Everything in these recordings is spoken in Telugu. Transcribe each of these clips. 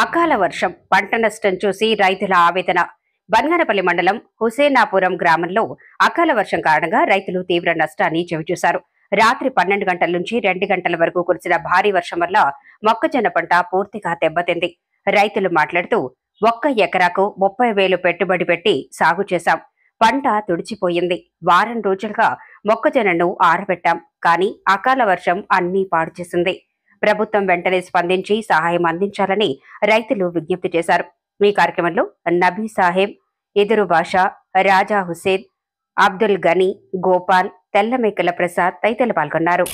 అకాల వర్షం పంట నష్టం చూసి రైతుల ఆవేదన. బంగారపల్లి మండలం హుసేనాపురం గ్రామంలో అకాల వర్షం కారణంగా రైతులు తీవ్ర నష్టాన్ని చవిచూశారు. రాత్రి 12 గంటల నుంచి 2 గంటల వరకు కురిసిన భారీ వర్షం వల్ల మొక్కజొన్న పంట పూర్తిగా దెబ్బతింది. రైతులు మాట్లాడుతూ 1 ఎకరాకు 30,000 పెట్టుబడి పెట్టి సాగు చేశాం. పంట తుడిచిపోయింది. వారం రోజులుగా మొక్కజొన్నను ఆరబెట్టాం. కానీ అకాల వర్షం అన్నీ పాడు చేసింది. ప్రభుత్వం వెంటనే స్పందించి సహాయం అందించాలని రైతులు విజ్ఞప్తి చేశారు. ఈ కార్యక్రమంలో నబీ సాహెబ్, ఎదురు భాషా, రాజా హుసేన్, అబ్దుల్ గనీ, గోపాల్, తెల్లమేకల ప్రసాద్ తదితరులు పాల్గొన్నారు.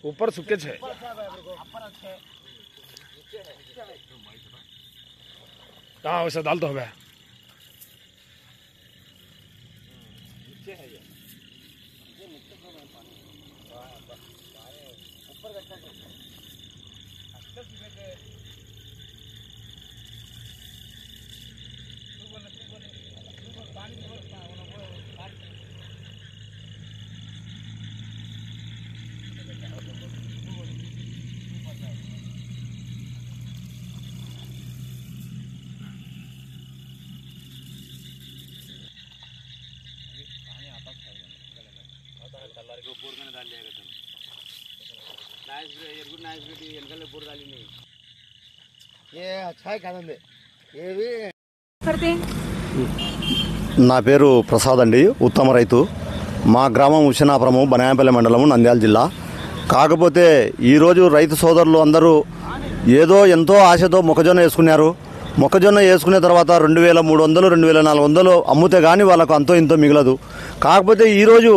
ऊपर सूखे है हाँ वैसे डाल तो हमें నా పేరు ప్రసాద్ అండి, ఉత్తమ రైతు. మా గ్రామం హుసేనాపురము, బంగారపల్లి మండలము, నంద్యాల జిల్లా. కాకపోతే ఈరోజు రైతు సోదరులు అందరూ ఏదో ఎంతో ఆశతో మొక్కజొన్న వేసుకున్నారు. మొక్కజొన్న వేసుకునే తర్వాత 2,300, 2,400 అమ్ముతే కానీ వాళ్ళకు అంతో ఇంతో మిగలదు. కాకపోతే ఈరోజు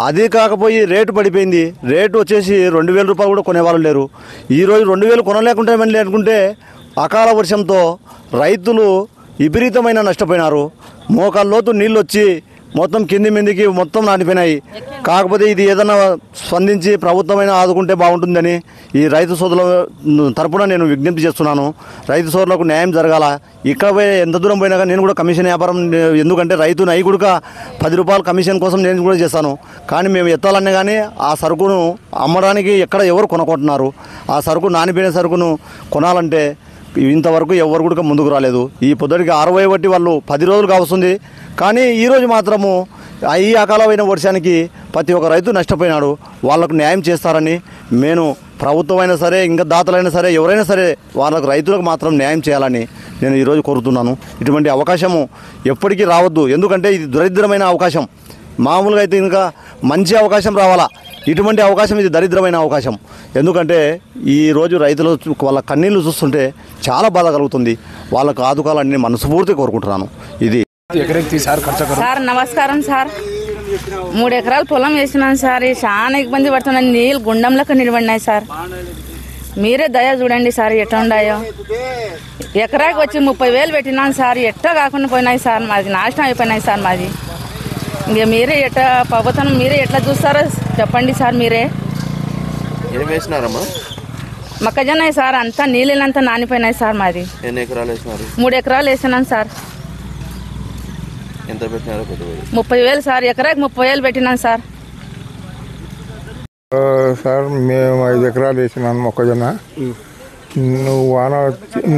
అది కాకపోయి రేటు పడిపోయింది. రేటు వచ్చేసి 2,000 రూపాయలు కూడా కొనేవాళ్ళు లేరు. ఈరోజు 2,000 కొనలేకుంటే అనుకుంటే అకాల వర్షంతో రైతులు విపరీతమైన నష్టపోయినారు. మోకాల్లోతు నీళ్ళు వచ్చి మొత్తం కింది మిందికి మొత్తం నాటిపోయినాయి. కాకపోతే ఇది ఏదైనా స్పందించి ప్రభుత్వమైన ఆదుకుంటే బాగుంటుందని ఈ రైతు సోదరుల తరపున నేను విజ్ఞప్తి చేస్తున్నాను. రైతు సోదరులకు న్యాయం జరగాల. ఇక్కడ పోయి ఎంత దూరం పోయినా నేను కూడా కమిషన్ వ్యాపారం, ఎందుకంటే రైతు నై కూడా 10 రూపాయలు కమిషన్ కోసం నేను కూడా చేస్తాను. కానీ మేము ఎత్తాలనే కానీ ఆ సరుకును అమ్మడానికి ఎక్కడ ఎవరు కొనుక్కుంటున్నారు? ఆ సరుకు నానిపోయిన సరుకును కొనాలంటే ఇంతవరకు ఎవరు కూడా ముందుకు రాలేదు. ఈ పొద్దుటికి 60 బట్టి వాళ్ళు 10 రోజులు కావస్తుంది. కానీ ఈరోజు మాత్రము ఈ అకాలమైన వర్షానికి ప్రతి ఒక్క రైతు నష్టపోయినాడు. వాళ్లకు న్యాయం చేస్తారని నేను ప్రభుత్వమైనా సరే, ఇంకా దాతలైనా సరే, ఎవరైనా సరే వాళ్ళకు రైతులకు మాత్రం న్యాయం చేయాలని నేను ఈరోజు కోరుతున్నాను. ఇటువంటి అవకాశము ఎప్పటికీ రావద్దు. ఎందుకంటే ఇది దరిద్రమైన అవకాశం. మామూలుగా అయితే ఇంకా మంచి అవకాశం రావాలా. ఇటువంటి అవకాశం ఇది దరిద్రమైన అవకాశం. ఎందుకంటే ఈరోజు రైతులు వాళ్ళ కన్నీళ్లు చూస్తుంటే చాలా బాధ కలుగుతుంది. వాళ్ళకు ఆదుకోవాలని మనస్ఫూర్తి కోరుకుంటున్నాను. ఇది సార్ నమస్కారం సార్. 3 ఎకరాలు పొలం వేసినాను సార్. చాలా ఇబ్బంది పడుతున్నాను. నీళ్ళు గుండంలోకి నిలబడినాయి సార్. మీరే దయ చూడండి సార్ ఎట్లా ఉన్నాయో. ఎకరాకి వచ్చి 30,000 పెట్టినాను సార్. ఎట్లా కాకుండా పోయినాయి సార్. మాది నాశనం అయిపోయినాయి సార్. మాది ఇంక మీరే ఎట్లా ప్రభుత్వం మీరే ఎట్లా చూస్తారో చెప్పండి సార్. మీరే ఏం వేసినారమ్మా? మొక్కజొన్న సార్. అంతా నీళ్ళంతా నానిపోయినాయి సార్. మాది 3 ఎకరాలు వేసినాను సార్. ఎంత పెట్టినారో? 30,000 సార్. ఎకరాకి 30,000 పెట్టినాను సార్. సార్ మేము 5 ఎకరాలు వేసినాను మొక్కజొన్న. వాన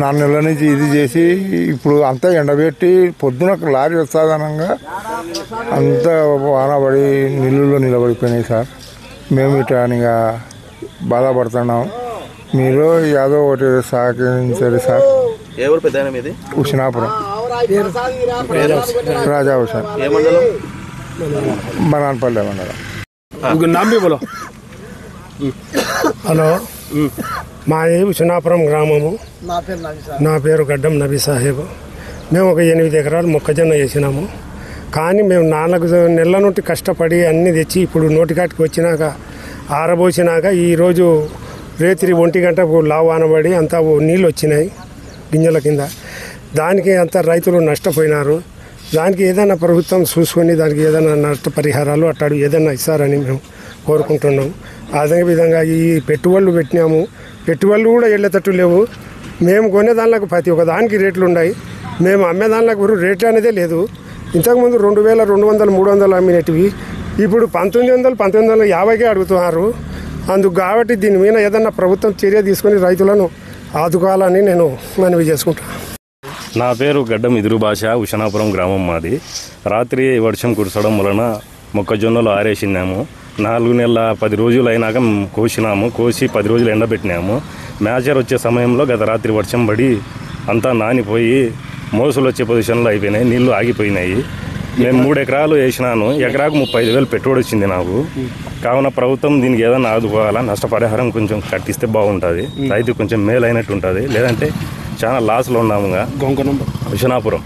4 నెలల నుంచి ఇది చేసి ఇప్పుడు అంతా ఎండబెట్టి పొద్దున లారీ వస్తాదనంగా అంతా వాన పడి నీళ్ళలో నిలబడిపోయినాయి సార్. మేము ఇట్లా బాధపడుతున్నాం. మీరు ఏదో ఒకటి సహకరించారు సార్. ఏ ఊరు పెద్ద మీది? హుసేనాపురం. రాజా హుసేన్ ఏ మండలం? బనాన్పల్లి మండలం. नाम भी बोलो। హలో, మాది హుసేనాపురం గ్రామము. నా పేరు గడ్డం నబీ సాహెబ్. మేము ఒక 8 ఎకరాలు మొక్కజొన్న వేసినాము. కానీ మేము 4 నెలల నుండి కష్టపడి అన్నీ తెచ్చి ఇప్పుడు నోటికాటికి వచ్చినాక ఆరబోసినాక ఈరోజు రేత్రి 1 గంటకు లావానబడి అంతా నీళ్ళు వచ్చినాయి గింజల కింద. దానికి అంతా రైతులు నష్టపోయినారు. దానికి ఏదైనా ప్రభుత్వం చూసుకొని దానికి ఏదైనా నష్టపరిహారాలు అట్టాడు ఏదైనా ఇస్తారని మేము కోరుకుంటున్నాం. అదే విధంగా ఈ పెట్టుబడులు పెట్టినాము, పెట్టుబడులు కూడా వెళ్ళేటట్టు లేవు. మేము కొనే దానిలకు ప్రతి ఒక్క దానికి రేట్లు ఉన్నాయి. మేము అమ్మే దానిలకు రేట్లు అనేదే లేదు. ఇంతకుముందు 2200, 300 అమ్మినటివి ఇప్పుడు 1950కే అడుగుతున్నారు. అందుకు కాబట్టి దీని మీద ఏదన్నా ప్రభుత్వం చర్య తీసుకొని రైతులను ఆదుకోవాలని నేను మనవి చేసుకుంటాను. నా పేరు గడ్డం ఇదురు భాష. హుసేనాపురం గ్రామం మాది. రాత్రి వర్షం కురసడం వలన మొక్కజొన్నలు ఆరేసినాము. 4 నెలల 10 రోజులు అయినాక కోసినాము. కోసి 10 రోజులు ఎండబెట్టినాము. మ్యాచర్ వచ్చే సమయంలో గత రాత్రి వర్షం పడి అంతా నానిపోయి మోసులు వచ్చే పొజిషన్లో అయిపోయినాయి. నీళ్లు ఆగిపోయినాయి. నేను 3 ఎకరాలు వేసినాను. ఎకరాకు 35,000 పెట్టుబడి వచ్చింది నాకు. కావున ప్రభుత్వం దీనికి ఏదైనా ఆదుకోవాలా, నష్టపరిహారం కొంచెం కట్టిస్తే బాగుంటుంది. రైతు కొంచెం మేలు అయినట్టు ఉంటుంది. లేదంటే చాలా లాస్లో ఉన్నాముగా. గొంక నంబర్ హుసేనాపురం.